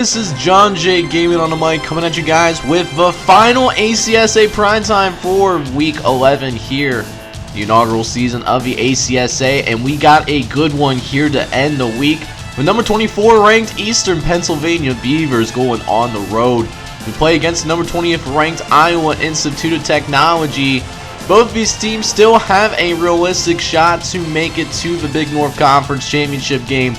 This is John J Gaming on the mic, coming at you guys with the final ACSA Primetime for Week 11 here, the inaugural season of the ACSA, and we got a good one here to end the week with number 24 ranked Eastern Pennsylvania Beavers going on the road. We play against number 20th ranked Iowa Institute of Technology. Both of these teams still have a realistic shot to make it to the Big North Conference Championship game,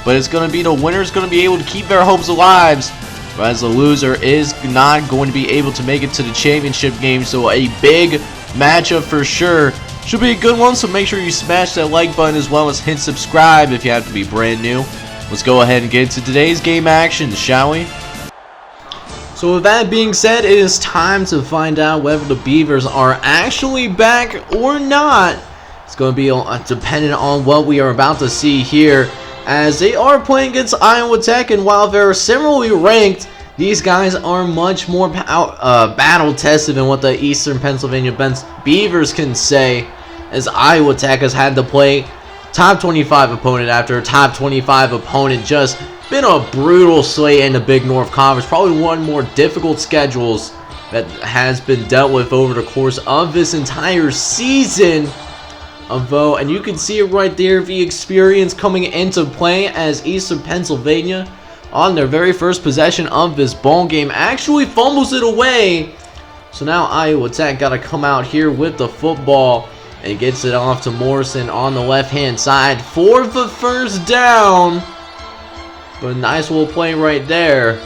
but it's going to be the winner's going to be able to keep their hopes alive, whereas the loser is not going to be able to make it to the championship game. So a big matchup for sure. Should be a good one, so make sure you smash that like button as well as hit subscribe if you have to be brand new. Let's go ahead and get into today's game action, shall we? So with that being said, it is time to find out whether the Beavers are actually back or not. It's going to be dependent on what we are about to see here, as they are playing against Iowa Tech, and while they're similarly ranked, these guys are much more battle tested than what the Eastern Pennsylvania Beavers can say, as Iowa Tech has had to play top 25 opponent after top 25 opponent. Just been a brutal slate in the Big North Conference, probably one of the more difficult schedules that has been dealt with over the course of this entire season. And you can see it right there, the experience coming into play, as Eastern Pennsylvania on their very first possession of this ball game actually fumbles it away. So now Iowa Tech got to come out here with the football and gets it off to Morrison on the left hand side for the first down. But a nice little play right there.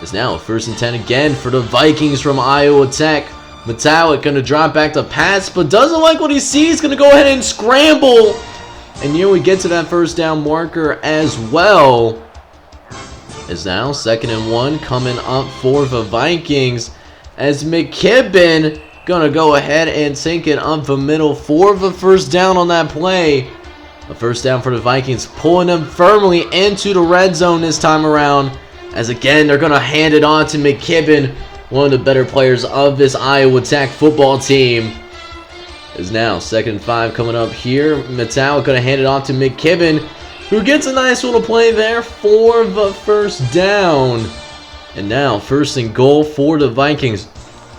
It's now 1st and 10 again for the Vikings from Iowa Tech. Metallic going to drop back to pass, but doesn't like what he sees. Going to go ahead and scramble. And here we get to that first down marker as well. It's now 2nd and 1 coming up for the Vikings, as McKibben going to go ahead and sink it up the middle for the first down on that play. A first down for the Vikings, pulling them firmly into the red zone this time around, as again they're going to hand it on to McKibben, one of the better players of this Iowa Tech football team. Is now 2nd and 5 coming up here. Metallic going to hand it off to McKibben, who gets a nice little play there for the first down. And now 1st and goal for the Vikings.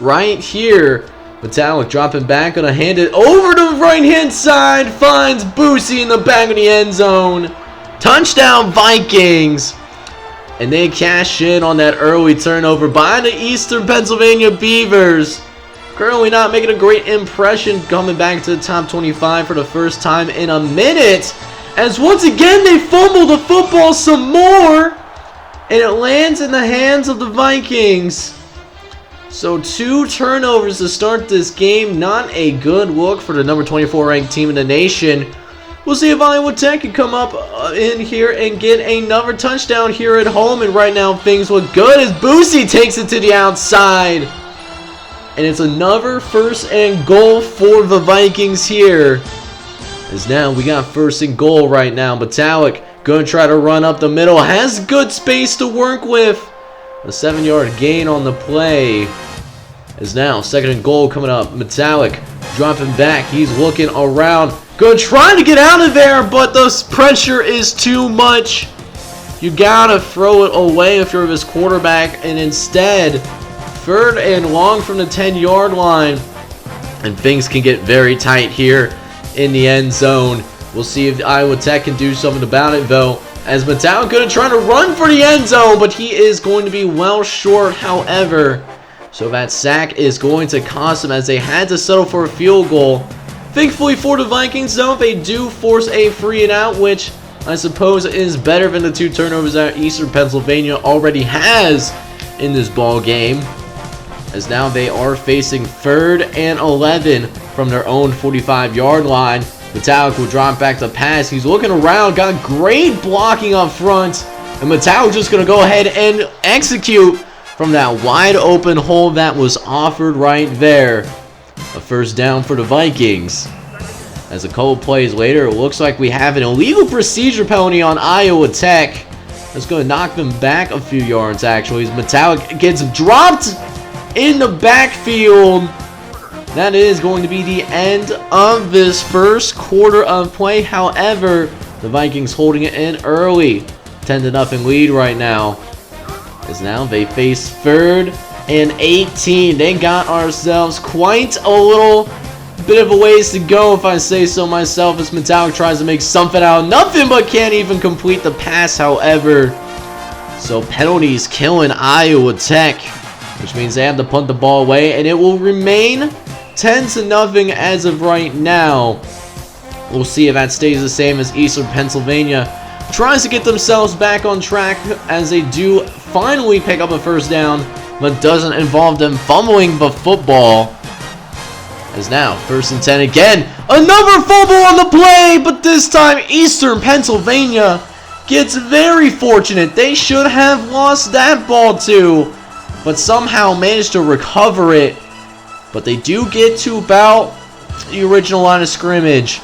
Right here, Metallic dropping back, going to hand it over to the right hand side. Finds Boosie in the back of the end zone. Touchdown Vikings. And they cash in on that early turnover by the Eastern Pennsylvania Beavers. Currently not making a great impression, coming back to the top 25 for the first time in a minute, as once again they fumble the football some more, and it lands in the hands of the Vikings. So 2 turnovers to start this game. Not a good look for the number 24 ranked team in the nation. We'll see if Iowa Tech can come up in here and get another touchdown here at home. And right now things look good as Boosie takes it to the outside. And it's another 1st and goal for the Vikings here. As now we got 1st and goal right now. Metallic going to try to run up the middle. Has good space to work with. A 7-yard gain on the play. Is now 2nd and goal coming up. Metallic dropping back. He's looking around. Going to try to get out of there, but the pressure is too much. You got to throw it away if you're his quarterback. And instead, 3rd and long from the 10-yard line. And things can get very tight here in the end zone. We'll see if Iowa Tech can do something about it, though, as Metallic going to try to run for the end zone, but he is going to be well short, however. So that sack is going to cost them, as they had to settle for a field goal. Thankfully for the Vikings, though, they do force a free and out, which I suppose is better than the 2 turnovers that Eastern Pennsylvania already has in this ball game. As now they are facing 3rd and 11 from their own 45-yard line. Metallic will drop back to pass. He's looking around, got great blocking up front. And Metallic just going to go ahead and execute from that wide open hole that was offered right there. A first down for the Vikings. As a couple plays later, it looks like we have an illegal procedure penalty on Iowa Tech. That's going to knock them back a few yards, actually, as Metallic gets dropped in the backfield. That is going to be the end of this first quarter of play. However, the Vikings holding it in early. 10-0 lead right now. As now they face 3rd and 18. They got ourselves quite a little bit of a ways to go, if I say so myself, as Metallic tries to make something out of nothing, but can't even complete the pass, however. So penalties killing Iowa Tech, which means they have to punt the ball away, and it will remain 10-0 as of right now. We'll see if that stays the same as Eastern Pennsylvania tries to get themselves back on track, as they do finally pick up a first down, but doesn't involve them fumbling the football. As now, 1st and 10 again. Another fumble on the play, but this time Eastern Pennsylvania gets very fortunate. They should have lost that ball too, but somehow managed to recover it. But they do get to about the original line of scrimmage.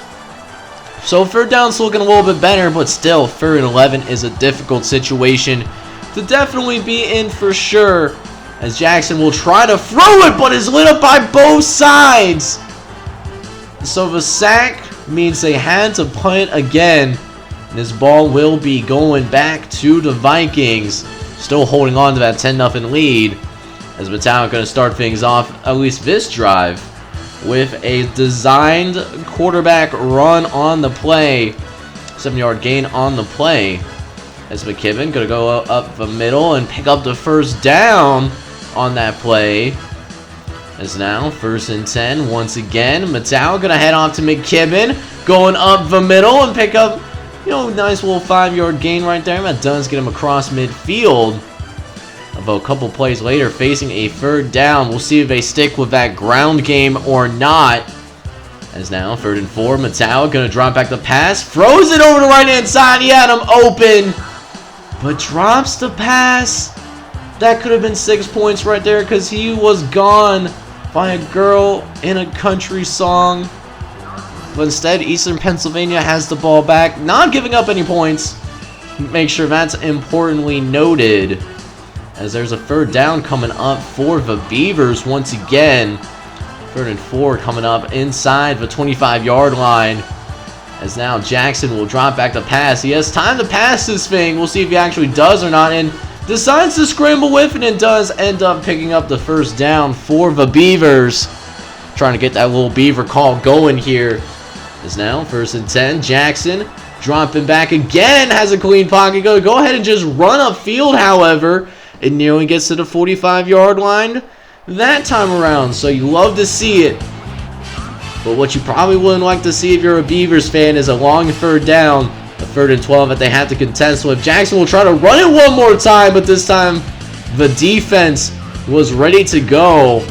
So 3rd down's looking a little bit better, but still 3rd and 11 is a difficult situation to definitely be in for sure, as Jackson will try to throw it, but is lit up by both sides. So the sack means they had to punt again. This ball will be going back to the Vikings, still holding on to that 10-0 lead, as Metallic going to start things off, at least this drive, with a designed quarterback run on the play. 7-yard gain on the play, as McKibben going to go up the middle and pick up the first down on that play. As now 1st and 10 once again. Metallic going to head off to McKibben, going up the middle and pick up, nice little 5-yard gain right there. That does get him across midfield. About a couple plays later, facing a 3rd down. We'll see if they stick with that ground game or not. As now 3rd and 4, Metallic going to drop back the pass, throws it over the right-hand side. He had him open, but drops the pass. That could have been 6 points right there, because he was gone by a girl in a country song. But instead, Eastern Pennsylvania has the ball back, not giving up any points. Make sure that's importantly noted, as there's a 3rd down coming up for the Beavers once again. 3rd and 4 coming up inside the 25-yard line. As now Jackson will drop back the pass. He has time to pass this thing. We'll see if he actually does or not, and decides to scramble with it, and does end up picking up the first down for the Beavers. Trying to get that little Beaver call going here. Is now 1st and 10. Jackson dropping back again. Has a clean pocket. Go ahead and just run upfield, however. It nearly gets to the 45-yard line that time around. So you love to see it. But what you probably wouldn't like to see if you're a Beavers fan is a long 3rd down. A 3rd and 12 that they have to contest with. Jackson will try to run it one more time, but this time the defense was ready to go.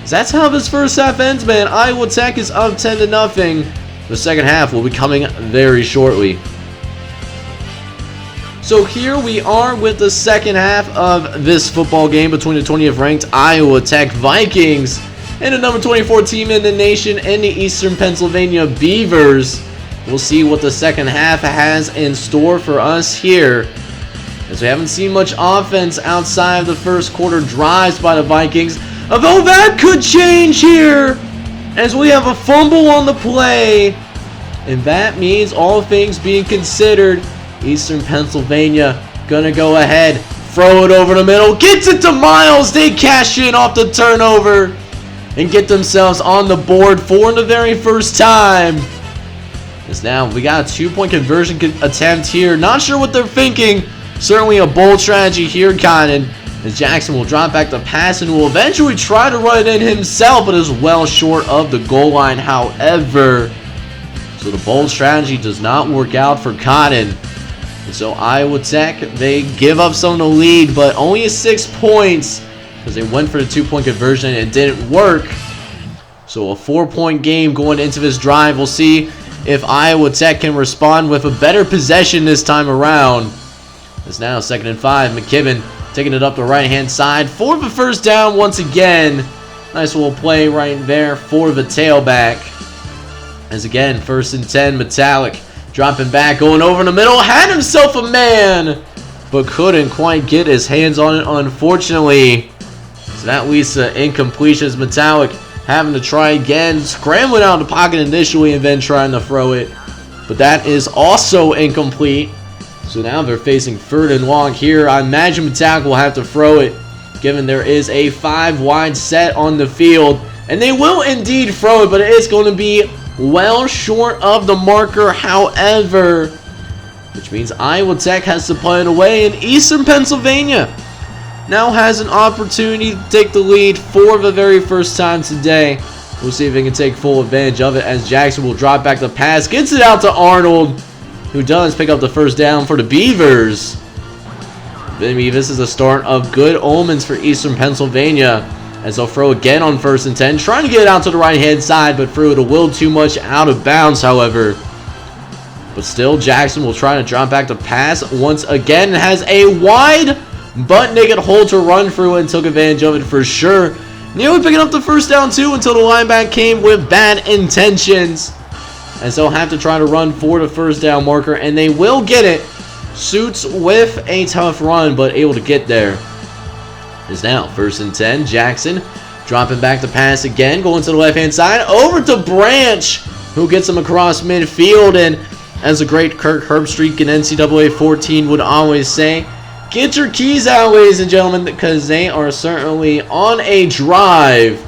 That's how this first half ends, man. Iowa Tech is up 10-0. The second half will be coming very shortly. So here we are with the second half of this football game between the 20th ranked Iowa Tech Vikings and the number 24 team in the nation and the Eastern Pennsylvania Beavers. We'll see what the second half has in store for us here, as we haven't seen much offense outside of the first quarter drives by the Vikings. Although that could change here, as we have a fumble on the play. And that means, all things being considered, Eastern Pennsylvania gonna go ahead, throw it over the middle, gets it to Miles. They cash in off the turnover and get themselves on the board for the very first time. As now we got a 2-point conversion attempt here. Not sure what they're thinking. Certainly a bold strategy here, Cotton. As Jackson will drop back the pass and will eventually try to run it in himself, but is well short of the goal line, however. So the bold strategy does not work out for Cotton. And so Iowa Tech, they give up some to lead, but only 6 points, because they went for the 2-point conversion and it didn't work. So a 4-point game going into this drive. We'll see if Iowa Tech can respond with a better possession this time around. It's now 2nd and 5. McKibben taking it up the right-hand side for the first down once again. Nice little play right there for the tailback. As again, 1st and 10, Metallic dropping back, going over in the middle, had himself a man, but couldn't quite get his hands on it, unfortunately. So that leads to incompletions. Metallic having to try again, scrambling out of the pocket initially and then trying to throw it. But that is also incomplete. So now they're facing 3rd and long here. I imagine Metallic will have to throw it, given there is a 5-wide set on the field. And they will indeed throw it, but it is going to be well short of the marker. However, which means Iowa Tech has to play it away, and Eastern Pennsylvania now has an opportunity to take the lead for the very first time today. We'll see if they can take full advantage of it as Jackson will drop back the pass, gets it out to Arnold, who does pick up the first down for the Beavers. Maybe this is the start of good omens for Eastern Pennsylvania, as they'll throw again on 1st and 10, trying to get it out to the right-hand side, but threw it a little too much out of bounds, however. But still, Jackson will try to drop back the pass once again. Has a wide butt-naked hole to run through and took advantage of it for sure. Nearly picking up the first down too until the linebacker came with bad intentions. As they'll have to try to run for the first down marker, and they will get it. Suits with a tough run, but able to get there. Is now 1st and 10. Jackson dropping back the pass again, going to the left-hand side, over to Branch, who gets him across midfield. And as the great Kirk Herbstreit in NCAA 14 would always say, get your keys out, ladies and gentlemen, because they are certainly on a drive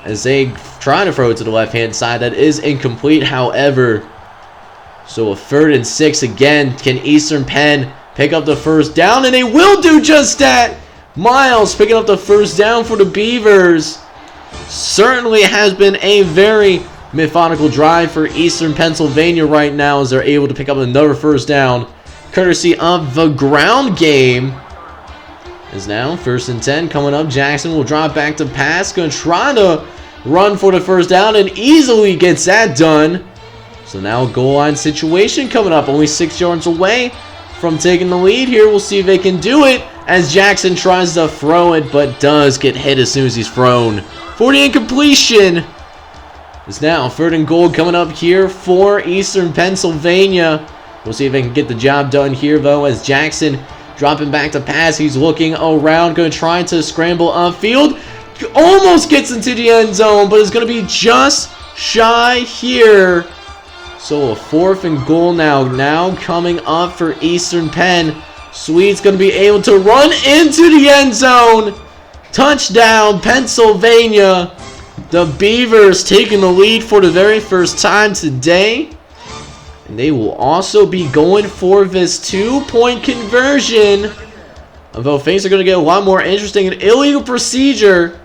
as they try to throw it to the left-hand side. That is incomplete, however. So a 3rd and 6 again. Can Eastern Penn pick up the first down? And they will do just that. Miles picking up the first down for the Beavers. Certainly has been a very methodical drive for Eastern Pennsylvania right now, as they're able to pick up another first down, courtesy of the ground game. Is now 1st and 10 coming up. Jackson will drop back to pass, going to try to run for the first down, and easily gets that done. So now a goal line situation coming up, only 6 yards away from taking the lead here. We'll see if they can do it as Jackson tries to throw it, but does get hit as soon as he's thrown. 40 incompletion. It's now 3rd and goal coming up here for Eastern Pennsylvania. We'll see if they can get the job done here, though, as Jackson dropping back to pass. He's looking around, going to try to scramble upfield. Almost gets into the end zone, but it's going to be just shy here. So a 4th and goal now coming up for Eastern Penn. Sweet's going to be able to run into the end zone. Touchdown, Pennsylvania. The Beavers taking the lead for the very first time today. And they will also be going for this 2-point conversion. Although things are going to get a lot more interesting. An illegal procedure.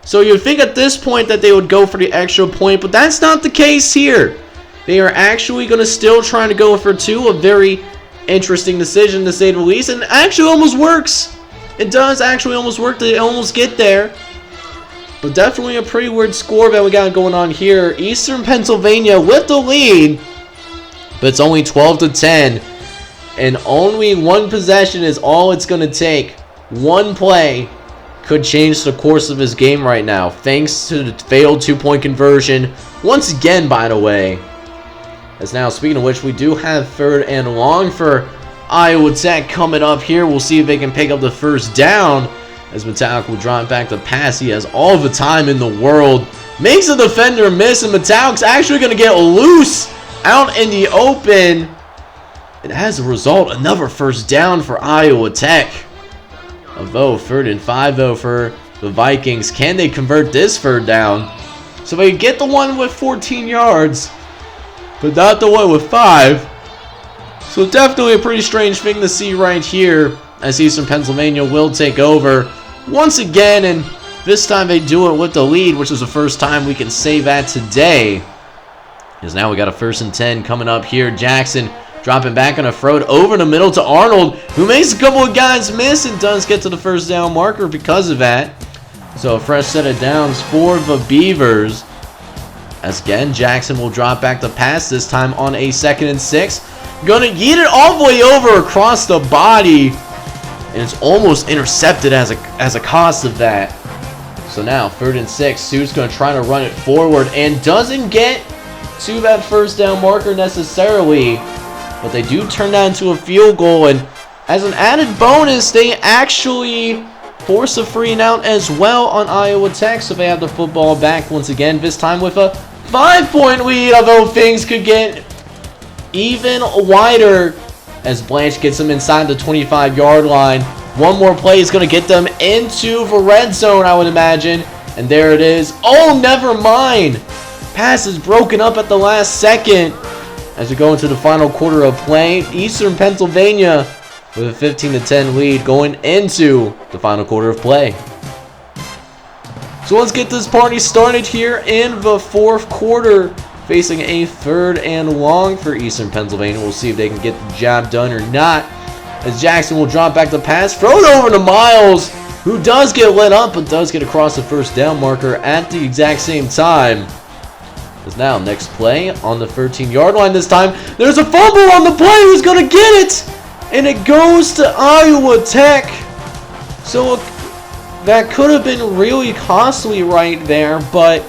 So you'd think at this point that they would go for the extra point, but that's not the case here. They are actually going to still try to go for 2. A very interesting decision, to say the least. And it actually almost works. It does actually almost work. They almost get there. But definitely a pretty weird score that we got going on here. Eastern Pennsylvania with the lead. But it's only 12-10. And only one possession is all it's going to take. One play could change the course of this game right now, thanks to the failed 2-point conversion. Once again, by the way. As now, speaking of which, we do have 3rd and long for Iowa Tech coming up here. We'll see if they can pick up the first down. As Metallic will drop back the pass. He has all the time in the world. Makes a defender miss, and Metallic's actually going to get loose out in the open. And as a result, another first down for Iowa Tech. Although 3rd and 5 though for the Vikings. Can they convert this 3rd down? So they get the one with 14 yards, but not the one with 5. So definitely a pretty strange thing to see right here, as Eastern Pennsylvania will take over once again, and this time they do it with the lead, which is the first time we can say that today. Because now we got a 1st and 10 coming up here. Jackson dropping back on a throw over the middle to Arnold, who makes a couple of guys miss and does get to the first down marker because of that. So a fresh set of downs for the Beavers. As again, Jackson will drop back the pass, this time on a 2nd and 6. Gonna yeet it all the way over across the body. And it's almost intercepted as a cost of that. So now 3rd and 6. Sue's going to try to run it forward and doesn't get to that first down marker necessarily. But they do turn that into a field goal. And as an added bonus, they actually force a 3 and out as well on Iowa Tech. So they have the football back once again, this time with a 5-point lead. Although things could get even wider as Blanche gets them inside the 25-yard line. One more play is going to get them into the red zone, I would imagine. And there it is. Oh, never mind. Pass is broken up at the last second. As we go into the final quarter of play, Eastern Pennsylvania with a 15-10 lead going into the final quarter of play. So let's get this party started here in the fourth quarter. Facing a 3rd and long for Eastern Pennsylvania. We'll see if they can get the job done or not. As Jackson will drop back the pass, throw it over to Miles, who does get lit up, but does get across the first down marker at the exact same time. As now, next play on the 13-yard line this time. There's a fumble on the play. Who's going to get it? And it goes to Iowa Tech. So that could have been really costly right there, but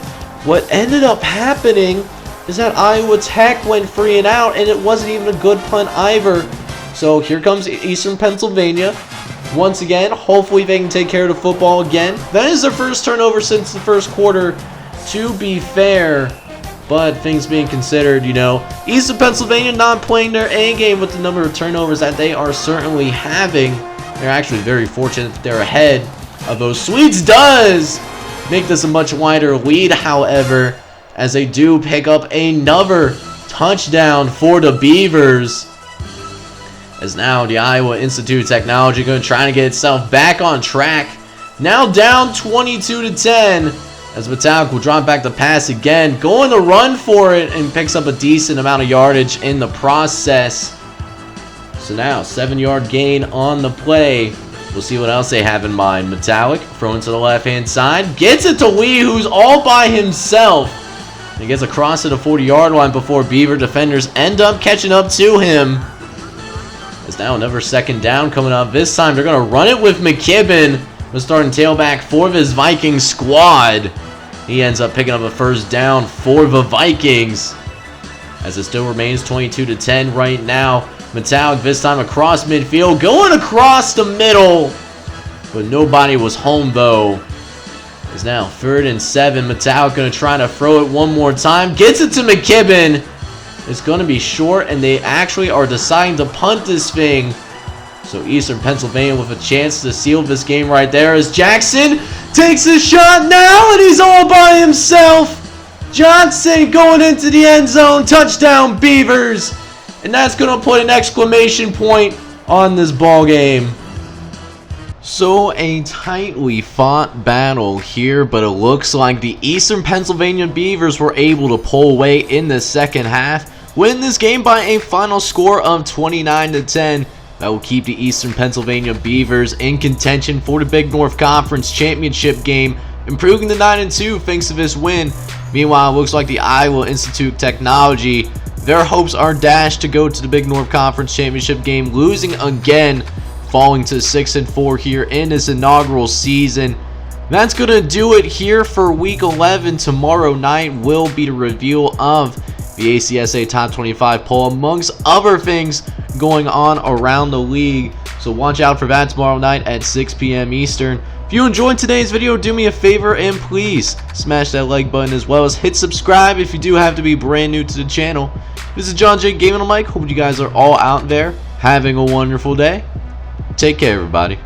what ended up happening is that Iowa Tech went 3 and out, and it wasn't even a good punt either. So here comes Eastern Pennsylvania. Once again, hopefully they can take care of the football again. That is their first turnover since the first quarter, to be fair. But things being considered, you know, Eastern Pennsylvania not playing their A game with the number of turnovers that they are certainly having. They're actually very fortunate that they're ahead of those Swedes. Does make this a much wider lead, however, as they do pick up another touchdown for the Beavers. As now the Iowa Institute of Technology going to try to get itself back on track. Now down 22-10. As Metallic will drop back the pass again. Going to run for it and picks up a decent amount of yardage in the process. So now 7-yard gain on the play. We'll see what else they have in mind. Metallic throwing to the left-hand side. Gets it to Wee, who's all by himself. He gets across to the 40-yard line before Beaver defenders end up catching up to him. There's now another second down coming up. This time they're going to run it with McKibben, the starting tailback for this Vikings squad. He ends up picking up a first down for the Vikings. As it still remains 22-10 right now. Metallic this time across midfield, going across the middle. But nobody was home though. It's now 3rd and 7. Metallic going to try to throw it one more time. Gets it to McKibben. It's going to be short, and they actually are deciding to punt this thing. So Eastern Pennsylvania with a chance to seal this game right there as Jackson takes a shot now, and he's all by himself. Johnson going into the end zone. Touchdown Beavers. And that's going to put an exclamation point on this ball game. So a tightly fought battle here, but it looks like the Eastern Pennsylvania Beavers were able to pull away in the second half, win this game by a final score of 29-10. That will keep the Eastern Pennsylvania Beavers in contention for the Big North Conference Championship game, improving to 9-2 thanks to this win. Meanwhile, it looks like the Iowa Institute of Technology, their hopes are dashed to go to the Big North Conference Championship game, losing again, falling to 6-4 here in this inaugural season. That's going to do it here for Week 11. Tomorrow night will be the reveal of the ACSA Top 25 poll, amongst other things going on around the league. So watch out for that tomorrow night at 6 p.m. Eastern. If you enjoyed today's video, do me a favor and please smash that like button, as well as hit subscribe if you do have to be brand new to the channel. This is John J. Gaming on the mic. Hope you guys are all out there having a wonderful day. Take care, everybody.